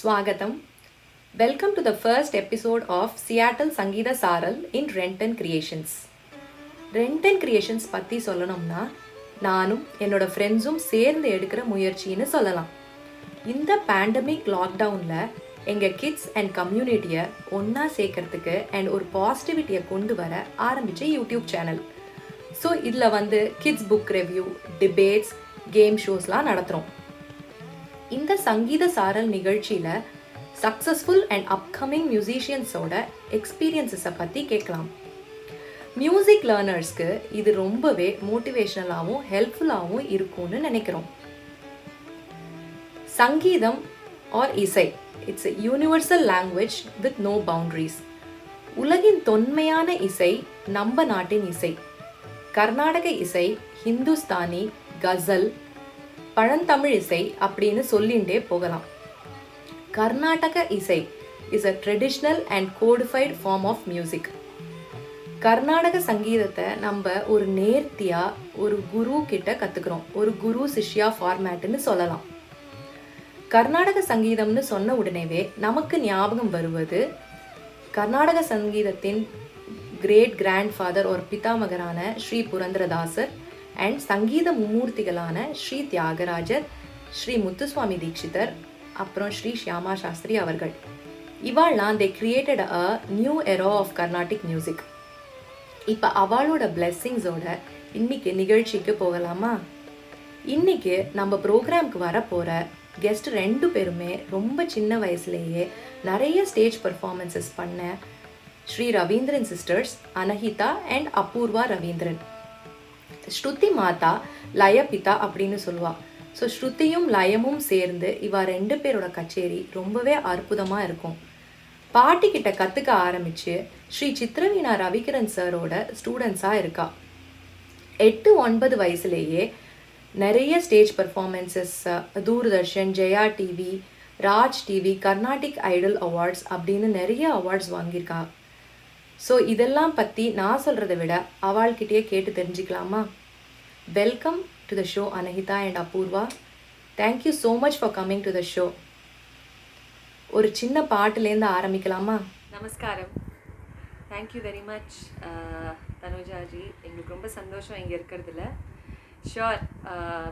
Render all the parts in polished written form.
Swagatam. Welcome to the first episode of Seattle Sangeetha Saral in Renton Creations. Renton Creations பற்றி சொல்லணும்னா நானும் என்னோட ஃப்ரெண்ட்ஸும் சேர்ந்து எடுக்கிற முயற்சின்னு சொல்லலாம். இந்த பேண்டமிக் லாக்டவுனில் எங்கள் கிட்ஸ் அண்ட் கம்யூனிட்டியை ஒன்றா சேர்க்கறதுக்கு அண்ட் ஒரு பாசிட்டிவிட்டியை கொண்டு வர ஆரம்பித்த யூடியூப் சேனல். ஸோ இதில் kids book review, debates, game ஷோஸ்லாம் நடத்துகிறோம். இந்த சங்கீத சாரல் நிகழ்ச்சியில் சக்ஸஸ்ஃபுல் அண்ட் அப்கமிங் மியூசிஷியன்ஸோட எக்ஸ்பீரியன்ஸஸை பற்றி கேட்கலாம். மியூசிக் லேர்னர்ஸ்க்கு இது ரொம்பவே மோட்டிவேஷ்னலாகவும் ஹெல்ப்ஃபுல்லாகவும் இருக்கும்னு நினைக்கிறோம். சங்கீதம் ஆர் இசை, it's a universal language with no boundaries. உலகின் தொன்மையான இசை நம்ம நாட்டின் இசை. கர்நாடக இசை, ஹிந்துஸ்தானி, கசல், பழந்தமிழ் இசை அப்படின்னு சொல்லிகிட்டே போகலாம். கர்நாடக இசை is a traditional and codified form of music. Karnataka சங்கீதத்தை நம்ம ஒரு நேர்த்தியாக ஒரு குரு கிட்ட கற்றுக்குறோம். ஒரு குரு சிஷ்யா ஃபார்மேட்டுன்னு சொல்லலாம். கர்நாடக சங்கீதம்னு சொன்ன உடனேவே நமக்கு ஞாபகம் வருவது கர்நாடக சங்கீதத்தின் கிரேட் கிராண்ட் ஃபாதர் ஒரு பிதாமகரான ஸ்ரீ புரந்தரதாசர் அண்ட் சங்கீத மும்மூர்த்திகளான ஸ்ரீ தியாகராஜர், ஸ்ரீ முத்துசுவாமி தீட்சிதர், அப்புறம் ஸ்ரீ ஷியாமா சாஸ்திரி அவர்கள். இவாள்லாம் they created a new era of Carnatic music. இப்போ அவளோட பிளெஸ்ஸிங்ஸோட இன்னைக்கு நிகழ்ச்சிக்கு போகலாமா? இன்னைக்கு நம்ம ப்ரோக்ராம்க்கு வரப்போகிற கெஸ்ட் 2 பேருமே ரொம்ப சின்ன வயசுலேயே நிறைய ஸ்டேஜ் பர்ஃபார்மன்ஸஸ் பண்ண ஸ்ரீ ரவீந்திரன் சிஸ்டர்ஸ் அனஹிதா அண்ட் அபூர்வா ரவீந்திரன். ஸ்ருதி மாதா லயபிதா அப்படின்னு சொல்லுவாள். ஸோ ஸ்ருதியும் லயமும் சேர்ந்து இவா 2 பேரோட கச்சேரி ரொம்பவே அற்புதமாக இருக்கும். பாட்டிக்கிட்ட கற்றுக்க ஆரம்பித்து ஸ்ரீ சித்ரவீணா ரவிகிரண் சாரோட ஸ்டூடெண்ட்ஸாக இருக்கா. 8-9 வயசுலேயே நிறைய stage performances Doordarshan, Jaya TV, Raj TV, Carnatic Idol awards அப்படின்னு நிறைய அவார்ட்ஸ் வாங்கியிருக்கா. ஸோ இதெல்லாம் பற்றி நான் சொல்கிறத விட அவள்கிட்டயே கேட்டு தெரிஞ்சுக்கலாமா? Welcome to the show Anahita and Apoorva. Thank you so much for coming to the show. ஒரு சின்ன பாட்டுலேருந்து ஆரம்பிக்கலாமா? நமஸ்காரம். தேங்க்யூ வெரி மச் தனுஜாஜி. எங்களுக்கு ரொம்ப சந்தோஷம் இங்கே இருக்கிறதுல. Sure,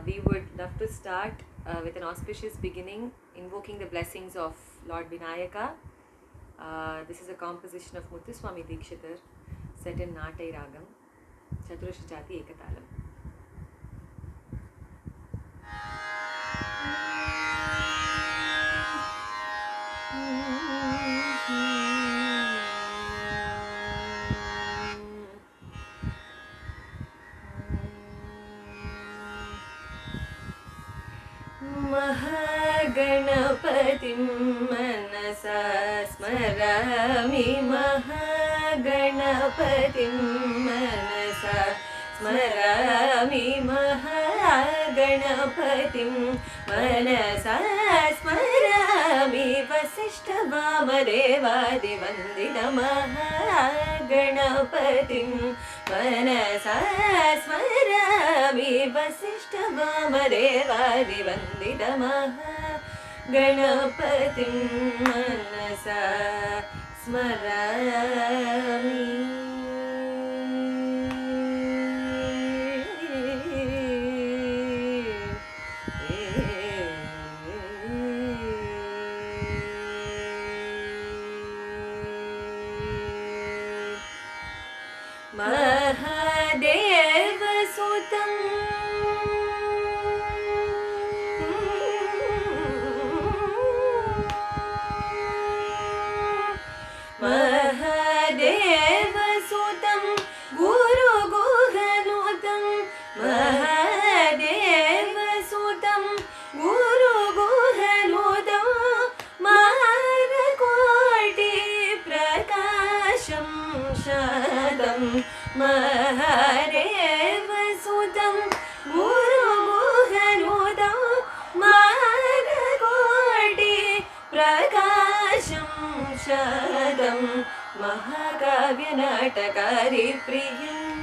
we would love to start with an auspicious beginning, invoking the blessings of Lord Vinayaka. This is a composition of Muthuswami Dikshitar set in Natai Ragam, Chaturasha Jati Ekatalam. महागणपतिं मनसा स्मरामि, महागणपतिं मनसा स्मरामि, महागणपतिं मनसा स्मरामि, वसिष्ठवामदेवादिवन्दित महागणपतिं मनसा स्मरामि, वसिष्ठवामदेवादिवन्दित महागणपतिं मनसा स्मरामि. महादेवसुतं महादेवसुतं विषादं महाकाव्यनाटकारी प्रियम्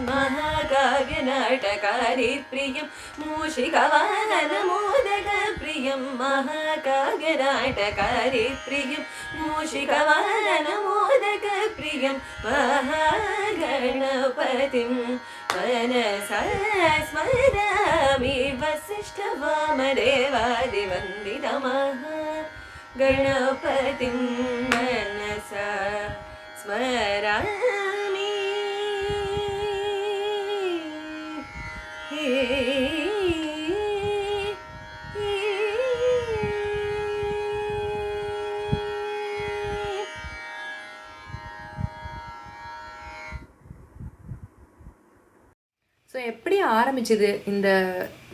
महाकाव्यनाटकारी प्रियं मूषिकवाहनमोदकप्रियं महाकाव्यनाटकारी प्रियं मूषिकवाहनमोदकप्रियं महागणपतिं मनसा स्मरामि वसिष्ठवामदेवादिवन्दितमः गणपतिं मनसा स्मरामि. ஸோ எப்படி ஆரம்பிச்சது இந்த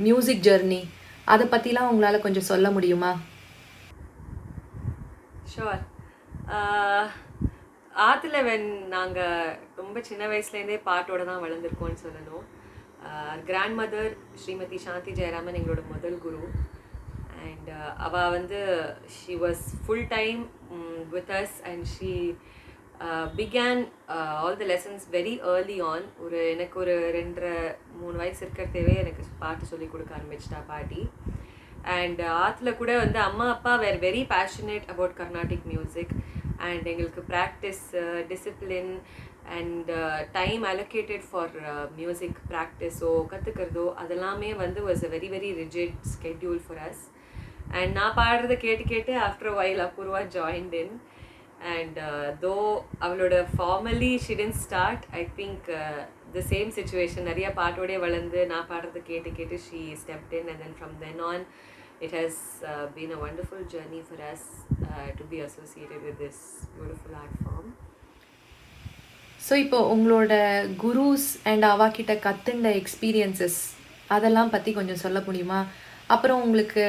மியூசிக் ஜர்னி? அதை பற்றிலாம் உங்களால் கொஞ்சம் சொல்ல முடியுமா? ஷோர். ஆற்றுல நாங்கள் ரொம்ப சின்ன வயசுலேருந்தே பாட்டோட தான் வளர்ந்துருக்கோன்னு சொல்லணும். கிராண்ட் மதர் ஸ்ரீமதி சாந்தி ஜெயராமன் எங்களோட முதல் குரு. அண்ட் அவள் வந்து she was full time with us and she began all the lessons very early on. எனக்கு ஒரு 2-3 வயசு இருக்கிறதே எனக்கு பாட்டு சொல்லி கொடுக்க ஆரம்பிச்சிட்டா பாட்டி. அண்ட் ஆற்றுல கூட வந்து அம்மா அப்பா were very passionate about Carnatic music. And எங்களுக்கு practice, discipline and time allocated for music ப்ராக்டிஸோ கற்றுக்கிறதோ அதெல்லாமே வந்து was a very very rigid schedule for us. And நான் பாடுறதை கேட்டு கேட்டு after while Apoorva joined in. And though அவளோட formally she didn't start, I think the same situation. நிறைய பாட்டோடய வளர்ந்து நான் பாடுறதை கேட்டு கேட்டு she stepped in. And then from then on it has been a wonderful journey for us to be associated with this beautiful art form. So இப்போ உங்களோட குருஸ் and அவாக்கிட்ட கற்றுண்ட experiences அதெல்லாம் பற்றி கொஞ்சம் சொல்ல முடியுமா? அப்புறம் உங்களுக்கு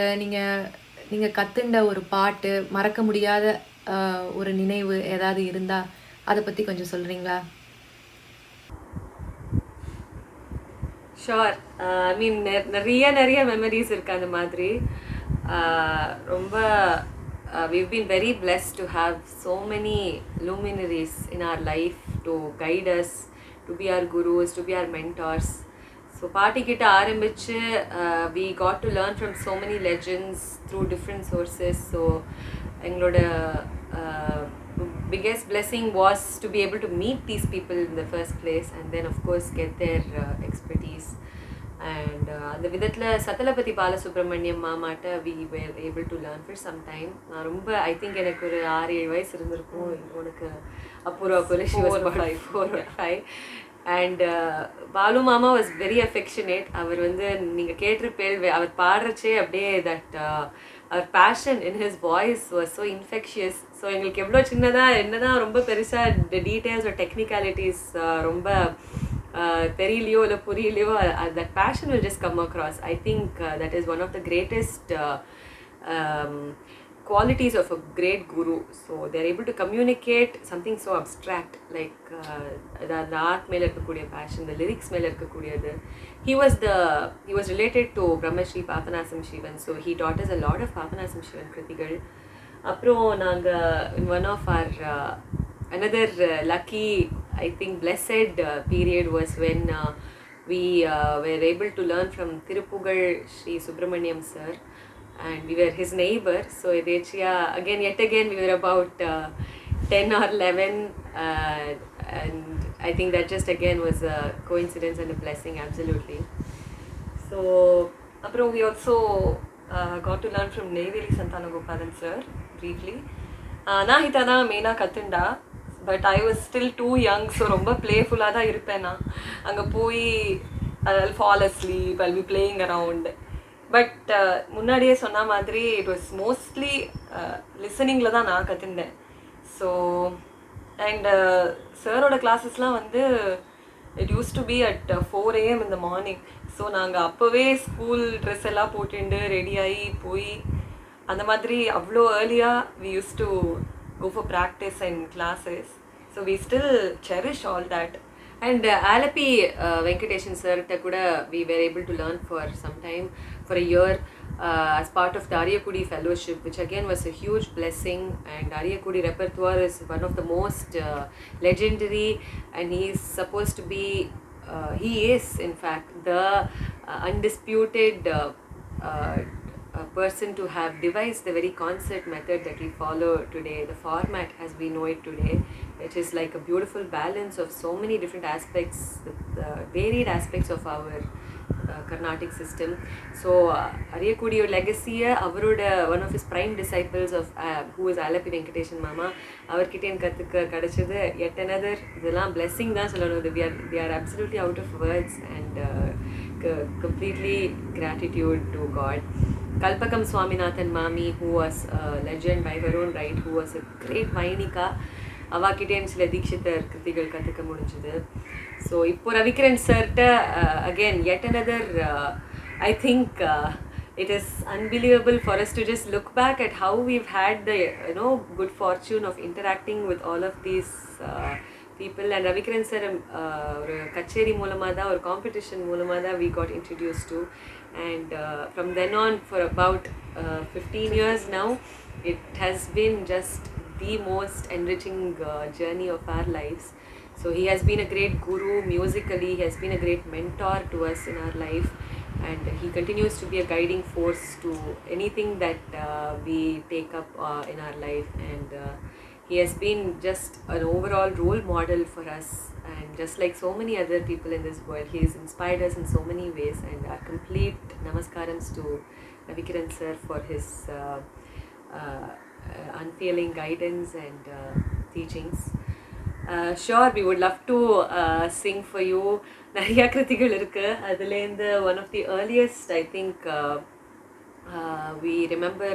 நீங்கள் கற்றுண்ட ஒரு பாட்டு, மறக்க முடியாத ஒரு நினைவு ஏதாவது இருந்தால் அதை பற்றி கொஞ்சம் சொல்கிறீங்களா? ஷோர். ஐ மீன் நிறைய மெமரிஸ் இருக்குது அந்த மாதிரி. ரொம்ப we've been very blessed to have so many luminaries in our life to guide us, to be our gurus, to be our mentors. So பாட்டி கிட்ட ஆரம்பிச்சு we got to learn from so many legends through different sources. So எங்களோட biggest blessing was to be able to meet these people in the first place and then of course get their expertise. And அந்த விதத்தில் சத்தலபதி பாலசுப்ரமணியம் மாமாட்ட we were able to learn for some time. நான் ரொம்ப I think எனக்கு ஒரு 6-7 வயசு இருந்திருக்கும். உனக்கு அப்புறம் she was about 4 or 5. And Balu மாமா வாஸ் வெரி அஃபெக்ஷனேட். அவர் வந்து நீங்கள் கேட்டிருப்பேள், அவர் பாடுறச்சே அப்படியே தட் அவர் passion in his voice was so infectious. So எங்களுக்கு எவ்வளோ சின்னதாக என்னதான் ரொம்ப பெருசாக டீட்டெயில்ஸ் ஒரு டெக்னிக்காலிட்டிஸ் ரொம்ப தெரியலையோ இல்லை புரியலையோ, that passion will just come across. I think that is one of the greatest qualities of a great guru. So they're able to communicate something so abstract like the art மேல இருக்கக்கூடிய passion, the lyrics மேல இருக்கக்கூடியது. He was related to Brahmashri Papanasam Shivan, so he taught us a lot of Papanasam Shivan kritigal. அப்புறம் நாங்கள் in one of our another lucky, I think blessed period was when we were able to learn from Thirupugal Sri Subramaniam sir. And we were his neighbor, so yet again we were about 10 or 11, and I think that just again was a coincidence and a blessing, absolutely. So apro we also got to learn from Neyveli Santanagopalan sir briefly. Na hitana meena kathunda, but I was still too young, so romba playful ah da irpen na anga poi I'll fall asleep, I'll be playing around. But முன்னாடியே சொன்ன மாதிரி it was mostly லிசனிங்கில் தான் நான் கற்றுண்டேன். So and சாரோட கிளாஸஸ்லாம் வந்து it used to be at 4 AM in the morning. So நாங்கள் அப்போவே ஸ்கூல் ட்ரெஸ் எல்லாம் போட்டுண்டு ரெடியாகி போய் அந்த மாதிரி அவ்வளோ ஏர்லியாக we used to go for practice and classes. So we still cherish all that. And Alapi Venkateshan sir கூட we were able to learn for some time, for a year. as part of the Ariyakudi Fellowship, which again was a huge blessing. And Ariyakudi repertoire is one of the most legendary, and he is supposed to be, he is in fact the undisputed person to have devised the very concert method that we follow today, the format as we know it today, which is like a beautiful balance of so many different aspects, the varied aspects of our Carnatic system. So Ariyakudi legacy, one of his prime disciples of who is Alapi Venkatesan Mama, avarkitte kathukka kadachadu yet another idella blessing da sollanum. We are absolutely out of words, and completely gratitude to God. Kalpakam Swaminathan Mami, who was a legend by her own right, who was a great Vainika, avakitten sila Dikshitar Kritigal kathukka mudinjadu. So இப்போ Ravikaran sirட்ட again yet another I think it is unbelievable for us to just look back at how we've had the good fortune of interacting with all of these people. And Ravikran sir ஒரு கச்சேரி மூலமா தான், ஒரு competition மூலமா தான் we got introduced to, and from then on for about 15 years now, it has been just the most enriching journey of our lives. So he has been a great guru musically, he has been a great mentor to us in our life, and he continues to be a guiding force to anything that we take up in our life. And he has been just an overall role model for us, and just like so many other people in this world, he has inspired us in so many ways. And our complete namaskarams to Ravikiran sir for his unfailing guidance and teachings. Sure, we would love to sing for you. நிறைய கிருதிகள் இருக்கு. அதுலேருந்து one of the earliest, I think we remember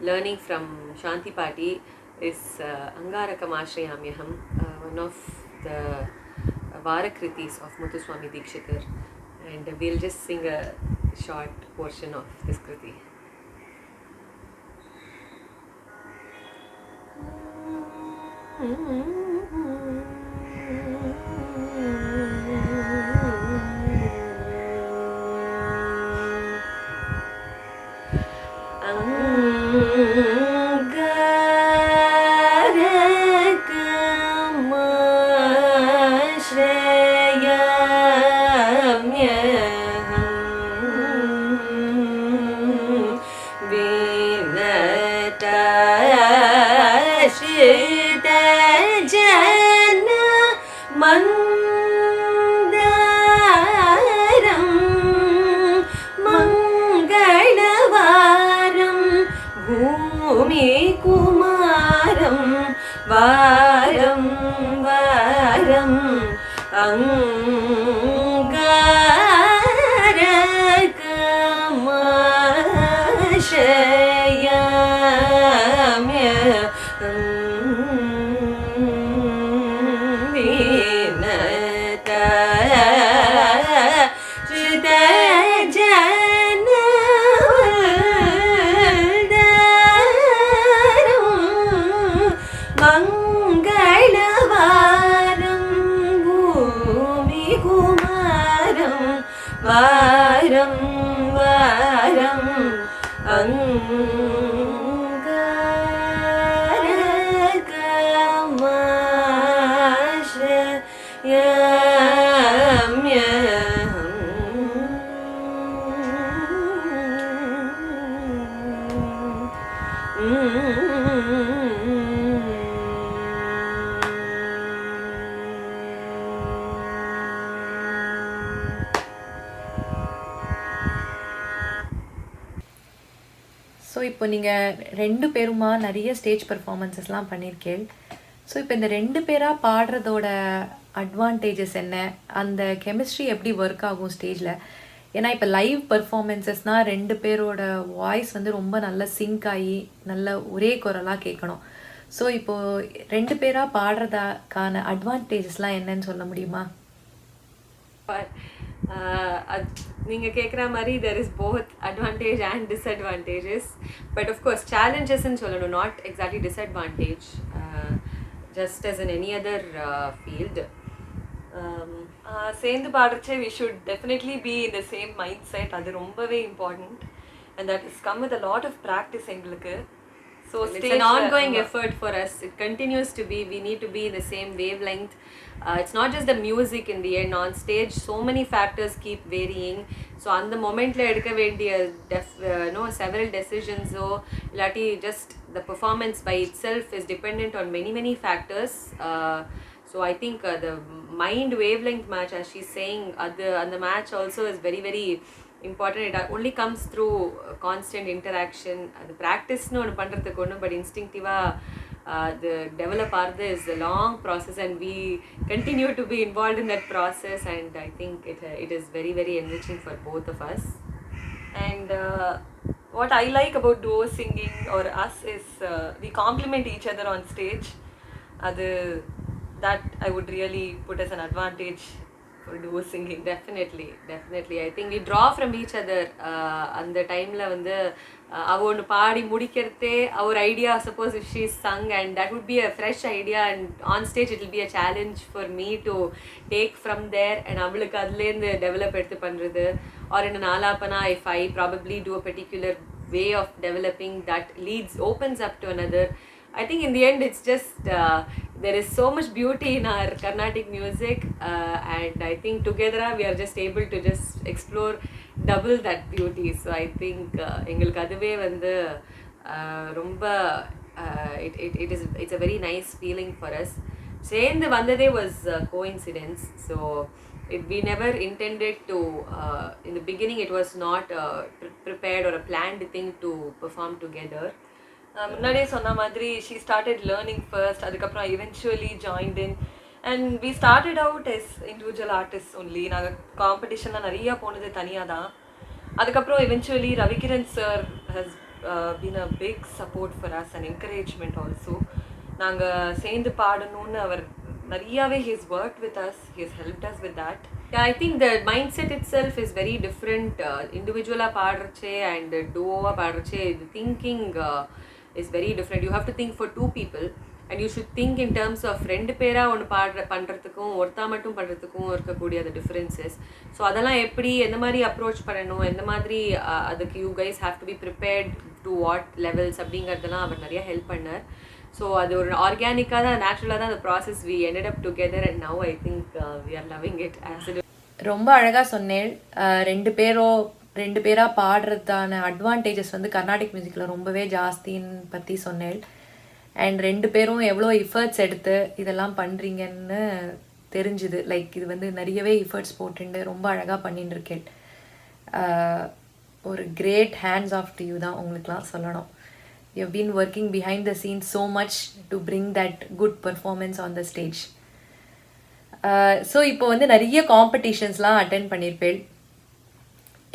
learning from Shanti Pati is Angarakam Ashrayamyaham, one of the Varakritis of Muthuswami Dikshitar, and we'll just sing a short portion of this kriti. So இப்போ நீங்கள் ரெண்டு பேருமா நிறைய stage பர்ஃபார்மன்ஸஸ்லாம் பண்ணியிருக்கேன். So இப்போ இந்த ரெண்டு பேராக பாடுறதோட அட்வான்டேஜஸ் என்ன, அந்த கெமிஸ்ட்ரி எப்படி ஒர்க் ஆகும் ஸ்டேஜில்? ஏன்னா இப்போ லைவ் பர்ஃபார்மன்ஸஸ்னால் ரெண்டு பேரோட வாய்ஸ் வந்து ரொம்ப நல்லா சிங்க் ஆகி நல்ல ஒரே குரலாக கேட்கணும். ஸோ இப்போது ரெண்டு பேராக பாடுறதுக்கான அட்வான்டேஜஸ்லாம் என்னன்னு சொல்ல முடியுமா? நீங்கள் கேட்குற மாதிரி there is both advantage and disadvantages, but of course challenges ன்னு சொல்லணும், not exactly disadvantage, just as in any other field. சேர்ந்து பாடுறச்சே we should definitely be in the same mindset, அது ரொம்பவே important. and that has come with a lot of practice எங்களுக்கு. So it's an ongoing effort for us. It continues to be. We need to be in the same wavelength. It's not just the music in the end. On stage, so many factors keep varying. So on the moment la edukka vendiya several decisions illati just the performance by itself is dependent on many factors. So I think the mind wavelength match, as she's saying, the match also is very important. It only comes through constant interaction. The practice no பண்றதுக்கு ஒண்ணு, but instinctiva the develop ஆறது is a long process, and we continue to be involved in that process, and I think it is very enriching for both of us. And what I like about duo singing or us is we complement each other on stage. That I would really put as an advantage for duo singing. Definitely I think we draw from each other. அந்த டைம்ல வந்து அவ ஒன்று பாடி முடிக்கிறதே our idea, suppose if she sung, and that would be a fresh idea, and on stage it will be a challenge for me to take from there, and அவளுக்கு அதுலேருந்து develop எடுத்து பண்ணுறது. or in an alapana, if I probably do a particular way of developing that opens up to another. I think in the end it's just there is so much beauty in our Carnatic music, and I think together we are just able to just explore double that beauty. So I think எங்களுக்கு அதுவே வந்து ரொம்ப it's a very nice feeling for us. சேர்ந்து வந்ததே was coincidence. So we never intended to in the beginning it was not prepared or a planned thing to perform together. முன்னாடியே சொன்ன மாதிரி she started learning first, அதுக்கப்புறம் eventually joined in, and we started out as individual artists only. நாங்கள் காம்படிஷன்லாம் நிறையா போனது தனியாக தான். அதுக்கப்புறம் eventually Ravikiran sir has been a big support for us and encouragement also. நாங்கள் சேர்ந்து பாடணும்னு அவர் நிறையாவே he has worked with us, he has helped us with that. Yeah, I think the mindset itself is very different. Individual பாடுறச்சே and duo பாடுறச்சே the thinking is very different. You have to think for two people, and you should think in terms of ரெண்டு பேரா ஒன்று பண்ணுறதுக்கும் ஒருத்தா மட்டும் பண்ணுறதுக்கும் இருக்கக்கூடிய the differences. So அதெல்லாம் எப்படி எந்த மாதிரி அப்ரோச் பண்ணணும், எந்த மாதிரி அதுக்கு you guys have to be prepared to what levels அப்படிங்கிறதெல்லாம் அவர் நிறைய ஹெல்ப் பண்ணார். ஸோ அது ஒரு ஆர்கானிக்காக தான், நேச்சுரலாக தான் அந்த process we ended up together, and now I think we are loving it. ரொம்ப அழகாக சொன்னேன். ரெண்டு பேராக பாடுறதான அட்வான்டேஜஸ் வந்து கர்நாடிக் மியூசிக்கில் ரொம்பவே ஜாஸ்தின்னு பற்றி சொன்னேன். அண்ட் ரெண்டு பேரும் எவ்வளோ எஃபர்ட்ஸ் எடுத்து இதெல்லாம் பண்ணுறீங்கன்னு தெரிஞ்சுது. லைக் இது வந்து நிறையவே எஃபர்ட்ஸ் போட்டுண்டு ரொம்ப அழகாக பண்ணிட்டு இருக்கேன். ஒரு great hands off to you தான் உங்களுக்குலாம் சொல்லணும். You have been working behind the scenes so much to bring that good performance on the stage. So இப்போ வந்து நிறைய காம்படிஷன்ஸ்லாம் அட்டென்ட் பண்ணியிருப்பேன்.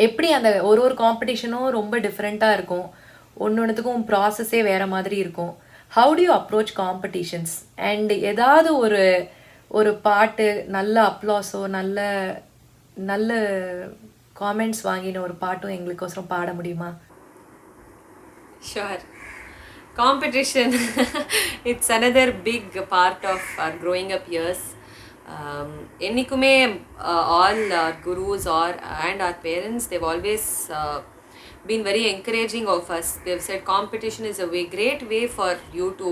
எப்படி அந்த ஒரு காம்படிஷனும் ரொம்ப டிஃப்ரெண்ட்டாக இருக்கும், ஒன்றுத்துக்கும் ப்ராசஸே வேறு மாதிரி இருக்கும். How to you approach competitions? And ஏதாவது ஒரு பாட்டு நல்ல அப்ளாஸோ நல்ல காமெண்ட்ஸ் வாங்கின ஒரு பாட்டும் எங்களுக்கோசரம் பாட முடியுமா? Sure. Competition, it's another big part of our growing up years. என்னைக்குமே all our gurus and our parents, they've always been very encouraging of us. They've said competition is a great way for you to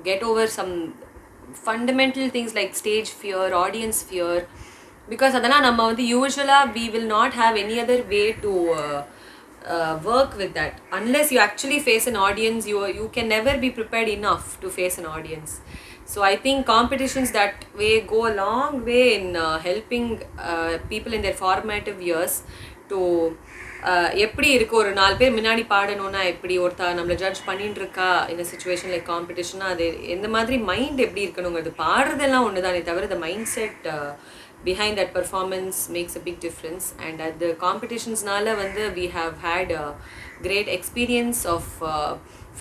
get over some fundamental things like stage fear, audience fear, because adana நம்ம வந்து usually we will not have any other way to work with that. Unless you actually face an audience, you can never be prepared enough to face an audience. So I think competitions that way go a long way in helping people in their formative years to எப்படி இருக்கு, ஒரு 4 பேர் முன்னாடி பாடணும்னா எப்படி, ஒருத்தா நம்மளை judge பண்ணிட்டு இருக்கா இந்த சுச்சுவேஷன் லைக் காம்படிஷன்னா அது எந்த மாதிரி மைண்ட் எப்படி இருக்கணுங்கிறது. பாடுறதெல்லாம் ஒன்று தானே தவிர the mindset behind that performance makes a big difference. And at the competitionsனால வந்து we have had a great experience of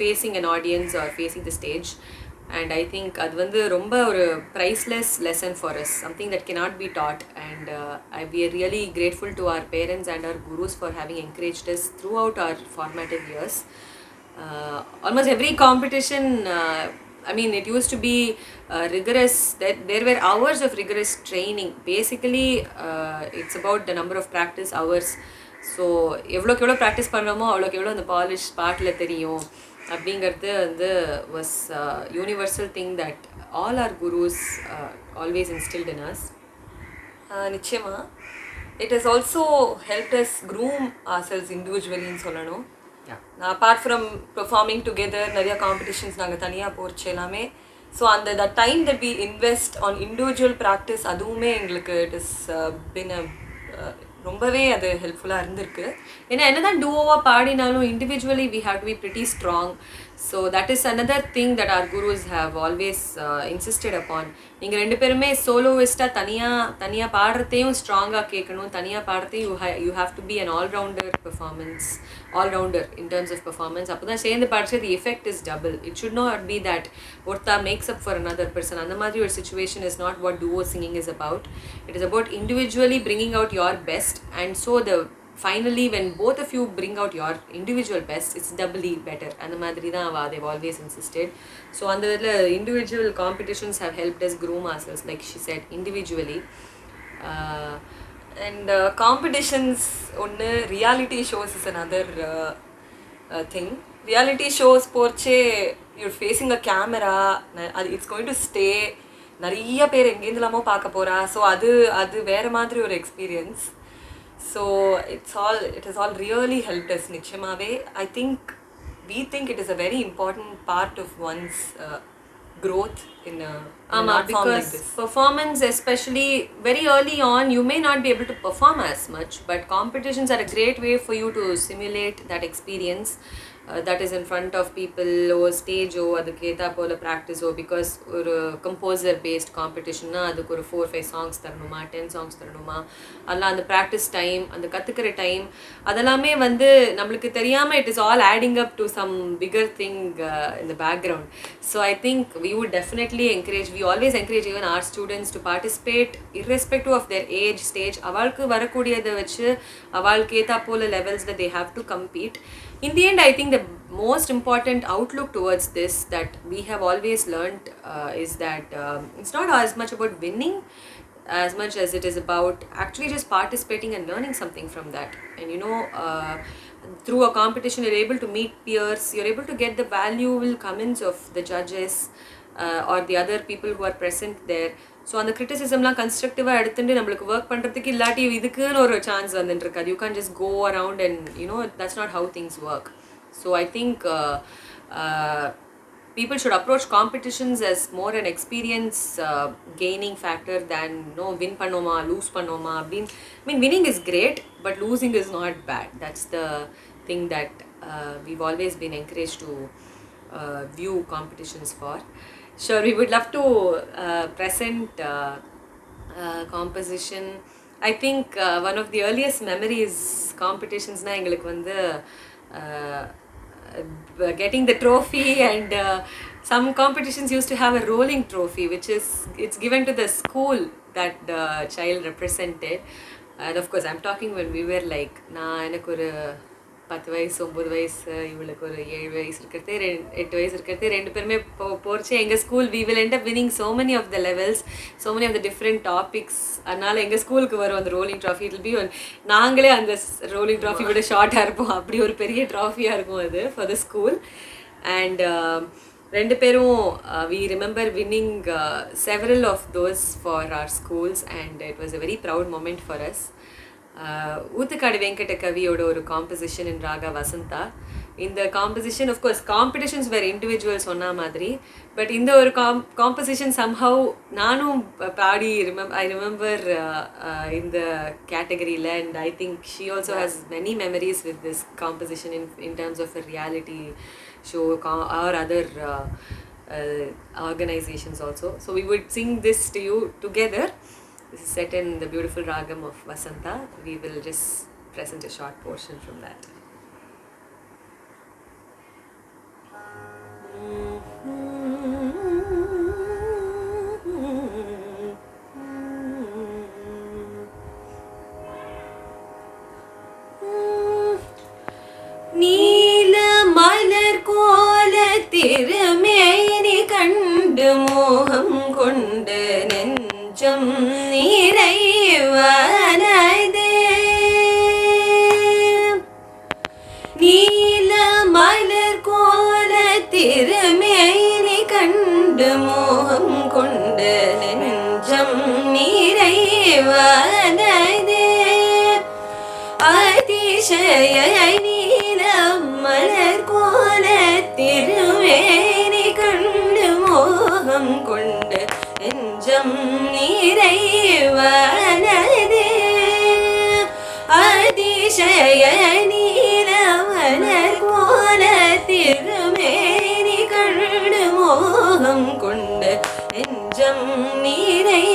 facing an audience or facing the stage. And I think அது வந்து ரொம்ப ஒரு priceless lesson for us, something that cannot be taught. And we are really grateful to our parents and our gurus for having encouraged us throughout our formative years. Almost every competition, I mean, it used to be rigorous. There were hours of rigorous training. Basically, it's about the number of practice hours so எவ்வளோக்கு எவ்வளோ practice பண்ணுறோமோ அவ்வளோக்கு எவ்வளோ அந்த polish பாட்டில் தெரியும் அப்படிங்கிறது வந்து was universal thing that all our gurus always instilled in us. நிச்சயமாக it has also help us groom ourselves இண்டிவிஜுவலின்னு சொல்லணும். அப்பார்ட் ஃப்ரம் பெர்ஃபார்மிங் டுகெதர் நிறைய காம்படிஷன்ஸ் நாங்கள் தனியாக போச்சு எல்லாமே. ஸோ அந்த the time that we invest on individual practice அதுவுமே எங்களுக்கு இட் இஸ் பின் ரொம்பவே அது ஹெல்ப்ஃபுல்லாக இருந்திருக்கு. ஏன்னா என்னதான் டூவோவாக பாடினாலும் individually we have to be pretty strong. So that is another thing that our gurus have always insisted upon. நீங்கள் ரெண்டு பேருமே சோலோவிஸ்ட்டாக தனியாக பாடுறதையும் ஸ்ட்ராங்காக கேட்கணும், தனியாக பாடுறதையும் you have to be an all rounder in terms of performance. அப்போ தான் சேர்ந்து பாடிச்சு the effect is double. It should not be that ஒருத்தா makes up for another person. அந்த மாதிரி ஒரு situation is not what duo singing is about. It is about individually bringing out your best, and so finally when both of you bring out your individual best, it's doubly better. And the madri da they've always insisted. So on the individual competitions have helped us groom ourselves, like she said, individually. And competitions ஒன்று, reality shows is another thing. Reality shows போர்ச்சே you're facing a camera, it's going to stay, நிறைய பேர் எங்கேருந்துலாமோ பார்க்க போகிறா. So அது வேறு மாதிரி ஒரு experience. So it has all really helped us நிச்சயமாவே. We think it is a very important part of one's growth in an art form like this. Performance, especially very early on, you may not be able to perform as much, but competitions are a great way for you to simulate that experience that is in front of people, or stage or adukku etha pola practice or, because ஒரு composer based competition na adukku ஒரு 4-5 songs தரணுமா 10 songs தரணுமா, அல்ல அந்த practice time அந்த கத்துக்கிற time அதெல்லாமே வந்து நம்மளுக்கு தெரியாம it is all adding up to some bigger thing in the background. So I think we would definitely we always encourage even our students to participate irrespective of their age, stage. avalku varakudiyadha vechu avalku etha pola levels that they have to compete. In the end, I think the most important outlook towards this that we have always learned is that it's not as much about winning as much as it is about actually just participating and learning something from that. And you know, through a competition you're able to meet peers, you're able to get the valuable comments of the judges or the other people who are present there. So அந்த கிரிட்டிசிசம்லாம் கன்ஸ்ட்ரக்டிவாக எடுத்துட்டு நம்மளுக்கு work பண்ணுறதுக்கு இல்லாட்டி இதுக்குன்னு ஒரு chance வந்துட்டு இருக்காது. You can just go around and you know that's not how things work. So I think people should approach competitions as more an experience gaining factor than win பண்ணோமா lose பண்ணோமா அப்படின்னு. I mean, winning is great, but losing is not bad. That's the thing that we've always been encouraged to view competitions for. Sure, we would love to present composition. I think one of the earliest memories competitions na engalukku vandu getting the trophy, and some competitions used to have a rolling trophy which is it's given to the school that the child represented. And of course I'm talking when we were like na enakku oru 10 வயசு 9 வயசு இவளுக்கு ஒரு 7 வயசு இருக்கிறது 8 வயசு இருக்கிறது ரெண்டு பேருமே போச்சு எங்கள் school. we will end up winning so many of the levels, so many of the different topics. அதனால் எங்கள் ஸ்கூலுக்கு வரும் அந்த ரோலிங் ட்ராஃபி. இட் பி நாங்களே அந்த ரோலிங் ட்ராஃபி விட ஷார்ட்டாக இருப்போம், அப்படி ஒரு பெரிய ட்ராஃபியாக இருக்கும் அது ஃபார் த ஸ்கூல். அண்ட் ரெண்டு பேரும் we remember winning several of those for our schools, and it was a very proud moment for us. Oothukkadu Venkata கவியோட ஒரு காம்போசிஷன் இன் ராகா வசந்தா. இந்த composition of course competitions were individual சொன்ன மாதிரி, பட் இந்த ஒரு காம்போசிஷன் somehow நானும் பாடி I remember இந்த கேட்டகரியில். and I think she also has many memories with this composition in terms of a reality show or other organizations also. So we would sing this to you together. This is set in the beautiful ragam of Vasanta. We will just present a short portion from that. நீல மலர் கோல திருமேனி கண்டு மோகம் கொண்டு நெஞ்சம் நிறைவனதே வனதே அதிசய நீலம் மலர் கோல திருவேணி கண்டு மோகம் கொண்டு நெஞ்சம் நிறைவனதே அதிசய நீல மலர் கோல திருவேணி கண்டு மோகம் கொண்டு நெஞ்சம் நிறைவனதே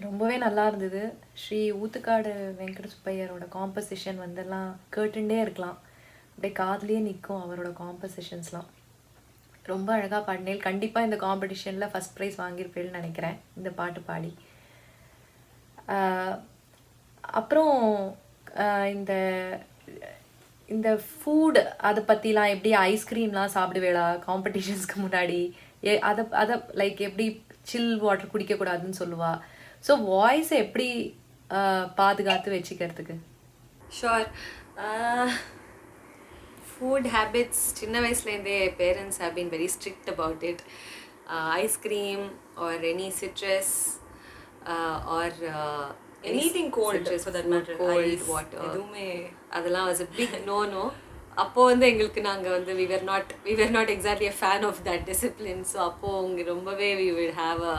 ரொம்பவே நல்லா இருந்தது. ஸ்ரீ ஊத்துக்காடு வெங்கட சுப்பையரோட காம்போசிஷன் வந்தெல்லாம் கேட்டுட்டே இருக்கலாம், அப்படியே காதுலேயே நிற்கும் அவரோட காம்போசிஷன்ஸ்லாம். ரொம்ப அழகாக பாடினேன். கண்டிப்பாக இந்த காம்படிஷனில் ஃபஸ்ட் ப்ரைஸ் வாங்கியிருப்பேன்னு நினைக்கிறேன் இந்த பாட்டு பாடி. அப்புறம் இந்த இந்த ஃபுட் அதை பற்றிலாம் எப்படி ஐஸ்கிரீம்லாம் சாப்பிடுவேளா காம்படிஷன்ஸ்க்கு முன்னாடி? அதை லைக் எப்படி சில் வாட்டர் குடிக்கக்கூடாதுன்னு சொல்லுவா. ஸோ வாய்ஸை எப்படி பாதுகாத்து வச்சுக்கிறதுக்கு? ஷோர். ஃபுட் ஹேபிட்ஸ் சின்ன வயசுலேருந்தே parents have been very strict about it. Ice cream or any citrus or anything cold for that matter, cold water, எதுவுமே அதெல்லாம் was a big no. அப்போ வந்து எங்களுக்கு நாங்கள் வந்து we were not exactly a fan of that discipline. So அப்போது அவங்க ரொம்பவே we would have a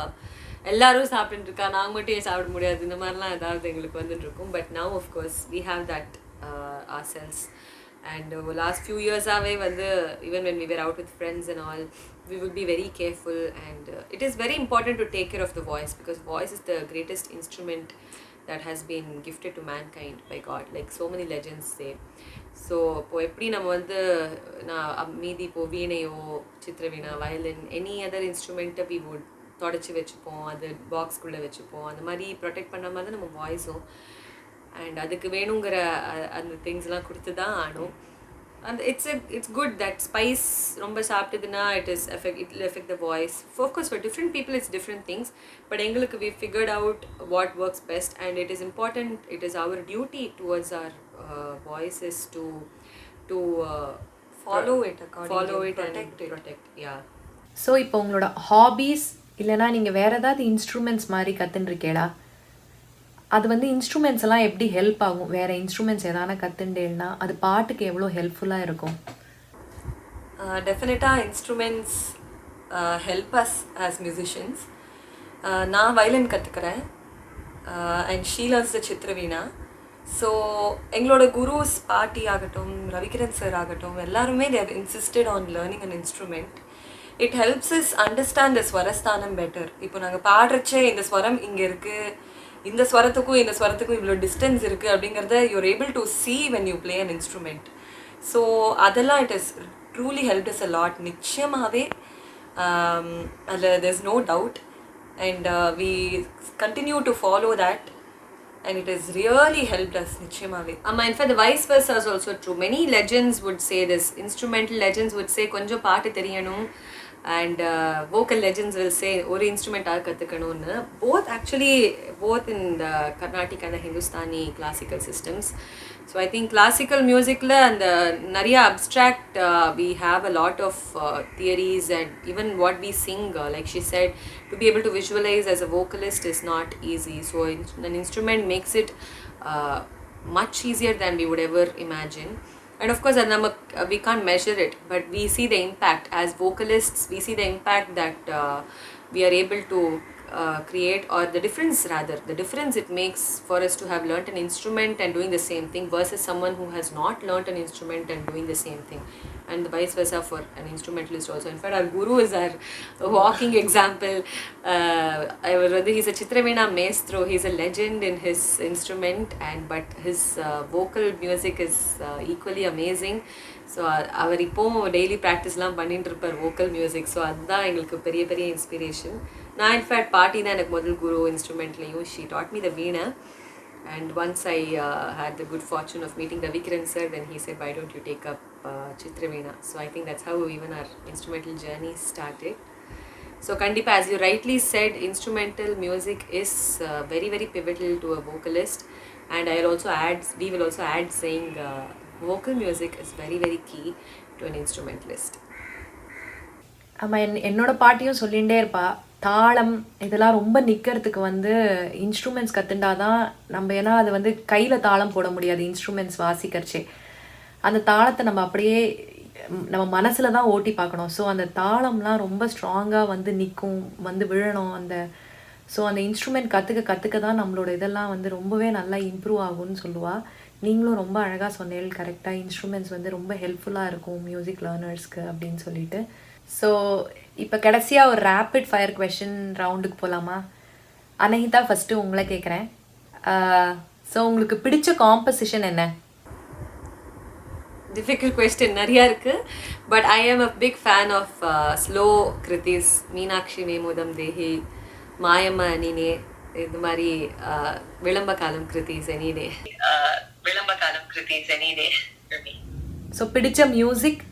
எல்லாரும் சாப்பிட்டுட்டு இருக்கா, நாங்கள் மட்டும் சாப்பிட முடியாது, இந்த மாதிரிலாம் ஏதாவது எங்களுக்கு வந்துட்டு இருக்கும். But now of course we have that ourselves. And last few years ஆவே வந்து even when we were out with friends and all, we would be very careful. And it is very important to take care of the voice, because voice is the greatest instrument that has been gifted to mankind by God, like so many legends say. So இப்போ எப்படி நம்ம வந்து நான் மீதி இப்போ வீணையோ Chitravina violin any other இன்ஸ்ட்ருமெண்ட்டை we would தொடச்சி வச்சுப்போம், அது பாக்ஸ்குள்ளே வச்சுப்போம், அந்த மாதிரி ப்ரொடெக்ட் பண்ண மாதிரி நம்ம வாய்ஸும். அண்ட் அதுக்கு வேணுங்கிற அந்த திங்ஸ்லாம் கொடுத்து தான் ஆனும். And it's good that spice ரொம்ப சாப்பிட்டதுன்னா it will affect the voice. Of course for different people it's different things, but எங்களுக்கு we figured out what works best, and it is important, it is our duty towards our voices to follow it accordingly, protect. Yeah. So இப்போ உங்களோட hobbies இல்லைனா நீங்கள் வேறு ஏதாவது instruments மாதிரி கற்றுட்டுருக்கேடா, அது வந்து இன்ஸ்ட்ருமெண்ட்ஸ் எல்லாம் எப்படி ஹெல்ப் ஆகும்? வேறு இன்ஸ்ட்ருமெண்ட்ஸ் எதான கற்றுண்டேன்னா அது பாட்டுக்கு எவ்வளோ ஹெல்ப்ஃபுல்லாக இருக்கும்? டெஃபினட்டாக instruments help us as musicians. நான் வயலின் கற்றுக்கிறேன் and she learns the Chitravina. So எங்களோட குருஸ் பாட்டி ஆகட்டும், ரவிகிரண் சார் ஆகட்டும், எல்லாருமே they have insisted on learning an instrument. It helps us understand the swarasthanam better. இப்போ நாங்கள் பாடுறச்சே இந்த ஸ்வரம் இங்கே இருக்குது, இந்த ஸ்வரத்துக்கும் இந்த ஸ்வரத்துக்கும் இவ்வளோ டிஸ்டன்ஸ் இருக்குது அப்படிங்கிறத you're able to see when you play an instrument. So அதெல்லாம் it has truly helped us a lot. நிச்சயமாகவே அதில் there's no doubt, and we continue to follow that, and it has really helped us நிச்சயமாகவே. In fact the vice versa is also true. Many legends would say this, instrumental legends would say கொஞ்சம் பாட்டு தெரியணும், and vocal legends will say ஒரு இன்ஸ்ட்ருமெண்ட்டாக கற்றுக்கணும்னு. both in the Carnatic and the Hindustani classical systems. So I think classical musicல அந்த நிறைய abstract we have a lot of theories, and even what we sing, like she said, to be able to visualize as a vocalist is not easy. So an instrument makes it much easier than we would ever imagine. And of course we can't measure it, but we see the impact as vocalists. We see the impact that we are able to create, or the difference it makes for us to have learnt an instrument and doing the same thing versus someone who has not learnt an instrument and doing the same thing, and the vice versa for an instrumentalist also. In fact our guru is our walking example. He's a Chitraveena maestro. He's a legend in his instrument, but his vocal music is equally amazing. So அவர் இப்போவும் daily ப்ராக்டிஸ்லாம் பண்ணிட்டு இருப்பார் vocal music. So அதுதான் எங்களுக்கு பெரிய பெரிய inspiration. நான் in fact பாட்டி தான் எனக்கு முதல் குரு இன்ஸ்ட்ருமெண்ட்லேயும். She taught me the veena, and once I had the good fortune of meeting Ravikiran sir, then he said, why don't you take up Chitraveena? So I think that's how even our instrumental journey started. So Kandipa, as you rightly said, instrumental music is very very pivotal to a vocalist. and we will also add saying vocal music is very very key to an instrumentalist. ஆமாம், என்னோட பாட்டியும் சொல்லிகிட்டே இருப்பா, தாளம் இதெல்லாம் ரொம்ப நிற்கிறதுக்கு வந்து இன்ஸ்ட்ருமெண்ட்ஸ் கற்றுண்டாதான் நம்ம. ஏன்னா அது வந்து கையில் தாளம் போட முடியாது இன்ஸ்ட்ருமெண்ட்ஸ் வாசிக்கிறச்சே. அந்த தாளத்தை நம்ம அப்படியே நம்ம மனசில் தான் ஓட்டி பார்க்கணும். ஸோ அந்த தாளம்லாம் ரொம்ப ஸ்ட்ராங்காக வந்து நிற்கும், வந்து விழணும். ஸோ அந்த இன்ஸ்ட்ருமெண்ட் கற்றுக்க தான் நம்மளோட இதெல்லாம் வந்து ரொம்பவே நல்லா இம்ப்ரூவ் ஆகும்னு சொல்லுவாள். நீங்களும் ரொம்ப அழகாக சொன்னேன், கரெக்டாக இன்ஸ்ட்ருமெண்ட்ஸ் வந்து ரொம்ப ஹெல்ப்ஃபுல்லாக இருக்கும் மியூசிக் லேர்னர்ஸ்க்கு அப்படின்னு சொல்லிட்டு. ஸோ இப்போ கடைசியாக ஒரு ரேப்பிட் ஃபயர் கொஷின் ரவுண்டுக்கு போகலாமா? அனஹிதா, ஃபஸ்ட்டு உங்களை கேட்குறேன். ஸோ உங்களுக்கு பிடிச்ச காம்போசிஷன் என்ன? Difficult question நிறையா இருக்குது. But I am a big fan of slow kritis, Meenakshi Memudam Dehi, Mayamma Ninne, இது மாதிரி விளம்ப காலம் கிருத்திஸ் எனிடே. ஸோ பிடிச்ச music?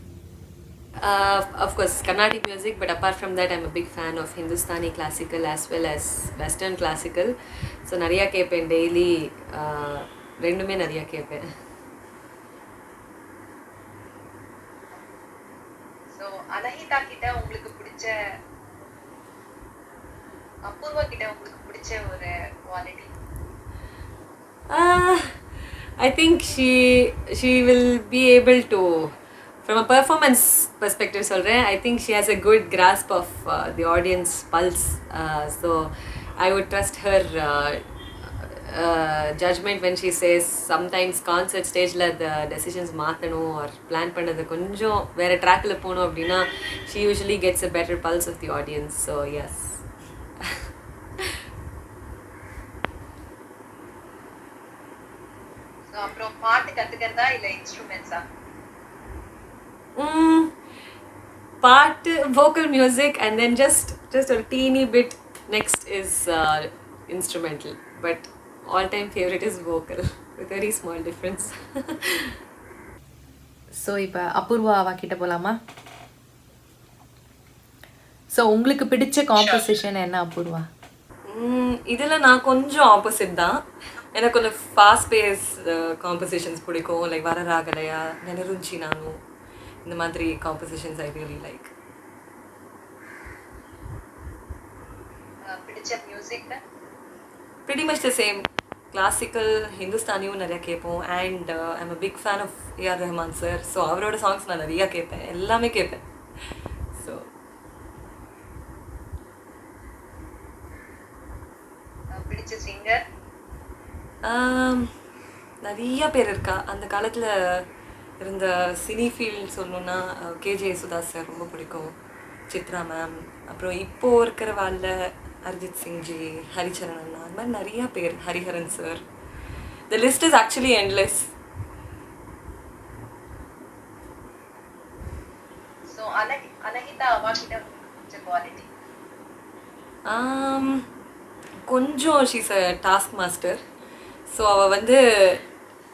Of course Carnatic music, but apart from that I'm a big fan of Hindustani classical as well as Western classical. So நிறையா கேட்பேன் daily, ரெண்டுமே நிறையா கேட்பேன். So அனஹிதா கிட்ட உங்களுக்கு பிடிச்ச, அபூர்வா கிட்ட உங்களுக்கு பிடிச்ச ஒரு quality? I think she will be able to, from a performance perspective சொல்கிறேன், I think she has a good grasp of the audience pulse. So I would trust her judgment when she says sometimes concert stageல the decisions மாற்றணும் or plan பண்ணது கொஞ்சம் வேறு ட்ராக்கில் போகணும் அப்படின்னா she usually gets a better pulse of the audience. So yes. அப்புறம் பாட்டு கற்றுக்கிறதா இல்லை இன்ஸ்ட்ருமெண்ட்ஸா? Part vocal music and then just a teeny bit next is instrumental, but all time favorite is vocal with very small difference. So இப்போ அபூர்வா கிட்ட போகலாமா? So உங்களுக்கு பிடிச்ச composition என்ன அபூர்வா? இதில் நான் கொஞ்சம் ஆப்போசிட் தான். எனக்கு கொஞ்சம் ஃபாஸ்ட் பேஸ் காம்போசிஷன்ஸ் பிடிக்கும், லைக் வர ராகலையா, நெனருஞ்சி நானும், இந்த மாதிரி காம்போசிஷன்ஸ் ஐ ரியலி லைக். பிடிச்ச music? pretty much the same. Classical ஹிந்துஸ்தானியும் நிறையா கேட்போம். And I'm a big fan of A R Rahman sir. So அவரோட சாங்ஸ் நான் நிறையா கேட்பேன், எல்லாமே கேட்பேன். ஸோ பிடிச்ச சிங்கர்? நிறைய பேர் இருக்கா. அந்த காலத்தில் இருந்த சினி ஃபீல்ட் சொல்லணுன்னா கேஜே யேசுதாஸ் சார் ரொம்ப பிடிக்கும், சித்ரா மேம். அப்புறம் இப்போது இருக்கிற வாழ்ல அரிஜித் சிங்ஜி, ஹரிச்சரன் அண்ணா, அந்த மாதிரி நிறையா பேர், Hariharan sir. The list is actually endless. So Anahita அவாகிட்ட பிடிச்ச குவாலிட்டி? கொஞ்சம் she's a task master. So அவள் வந்து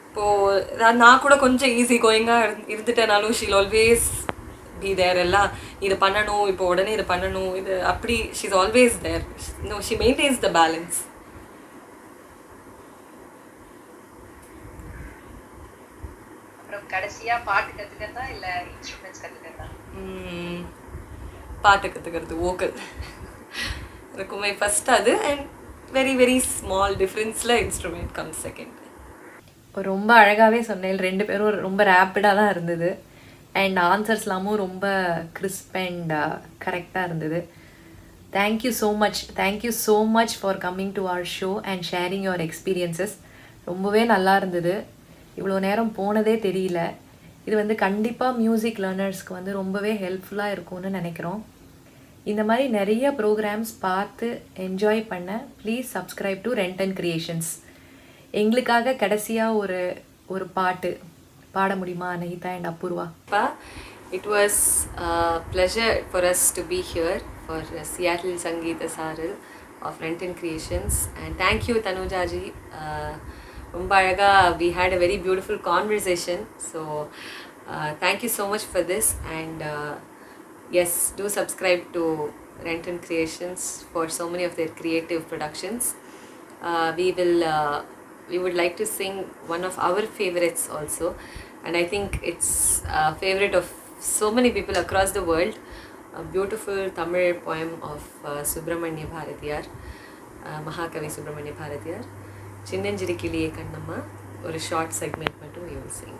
இப்போது நான் கூட கொஞ்சம் ஈஸி கோயிங்காக இருந்துட்டேனாலும் ஷீல் ஆல்வேஸ் பி தேர். எல்லாம் இதை பண்ணணும், இப்போ உடனே இதை பண்ணணும், இது அப்படி she's always there. No, she maintains the balance. அப்புறம் கடைசியாக பாட்டு கற்றுக்கிறதா இல்லை இன்ஸ்ட்ருமெண்ட்ஸ் கற்றுக்கிறதா? பாட்டு கற்றுக்கிறது, வோக்கல் இருக்குமே ஃபஸ்ட் அது. அண்ட் வெரி வெரி ஸ்மால் டிஃப்ரென்ஸில் இன்ஸ்ட்ருமெண்ட் கம் செகண்ட். ரொம்ப அழகாகவே சொன்னேன், ரெண்டு பேரும் ரொம்ப ரேப்பிடாக தான் இருந்தது. அண்ட் ஆன்சர்ஸ்லாமும் ரொம்ப கிறிஸ்ப் அண்ட் கரெக்டாக இருந்தது. Thank you so much for coming to our show and sharing your experiences. ரொம்பவே நல்லா இருந்தது, இவ்வளோ நேரம் போனதே தெரியல. இது வந்து கண்டிப்பாக மியூசிக் லேர்னர்ஸ்க்கு வந்து ரொம்பவே ஹெல்ப்ஃபுல்லாக இருக்கும்னு நினைக்கிறோம். இந்த மாதிரி நிறைய ப்ரோக்ராம்ஸ் பார்த்து என்ஜாய் பண்ண please subscribe to Renton Creations. எங்களுக்காக கடைசியாக ஒரு பாட்டு பாட முடியுமா Anahita and Apoorva? It was a pleasure for us to be here for Seattle Sangeeta Saril of Renton Creations, and thank you Tanuja ji. Romba alaga we had a very beautiful conversation, so thank you so much for this. And yes, do subscribe to Renton Creations for so many of their creative productions. We will we would like to sing one of our favorites also, and I think it's a favorite of so many people across the world. A beautiful Tamil poem of Subramanya Bharatiyar, Mahakavi Subramanya Bharatiyar. Chinnanjiri Kiliye Kannamma, or a short segment mattum we will sing.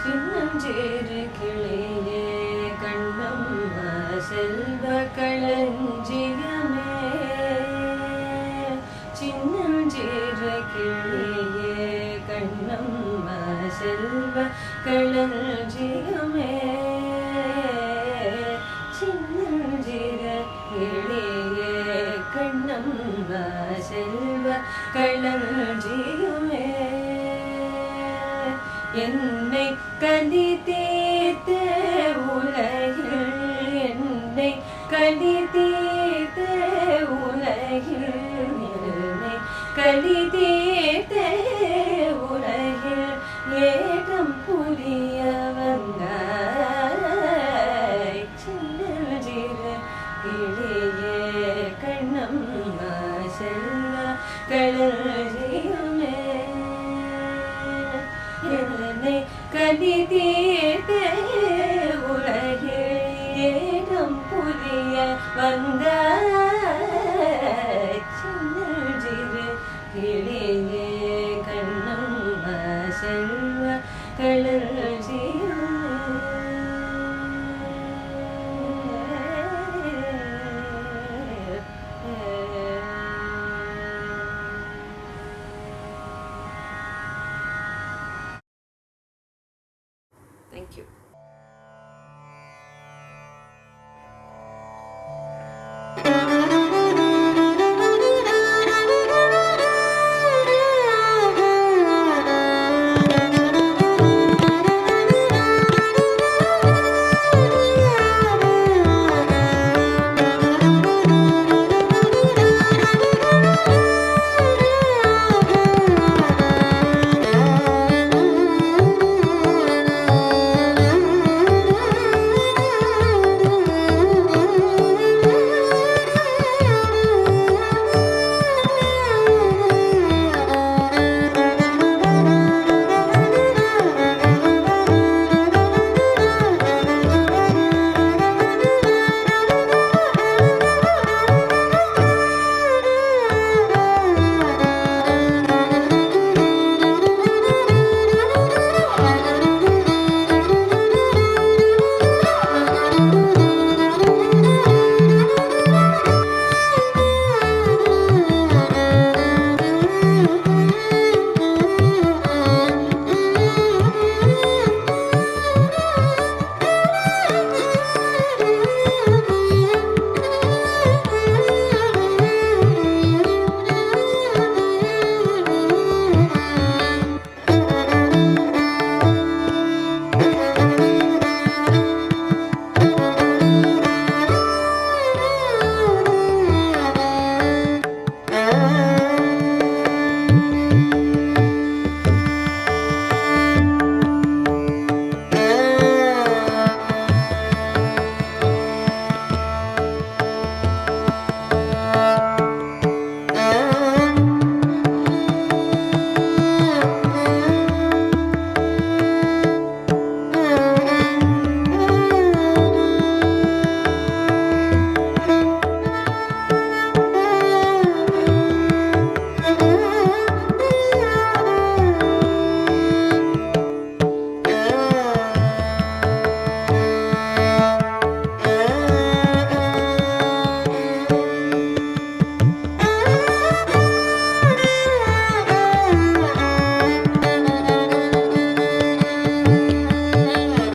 சின்னஞ்சேறு கிளியே கண்ணம்மா செல்வ களஞ்சியமே, சின்னஞ்சேறு கிளியே கண்ணம்மா செல்வ களஞ்சியமே, சின்னஞ்சிறு கிளியே கண்ணம்மா செல்வ களஞ்சியமே, என்னை கலி தீர்த்த உலகில், என்னை கலி தீர்த்த உலகில், என்னை கலி தீர்த்த உலகில் ஏகம் புரிய வந்தாய், சின்னஞ்சிறு கிளியே கண்ணம்மா செல்வ களஞ்சியமே, என்னை கலி தீர்த்த உலகில் ஏகம் புரிய வந்தாய், சின்னஞ்சிறு கிளியே கண்ணம்மா செல்வ களஞ்சியமே. Thank you.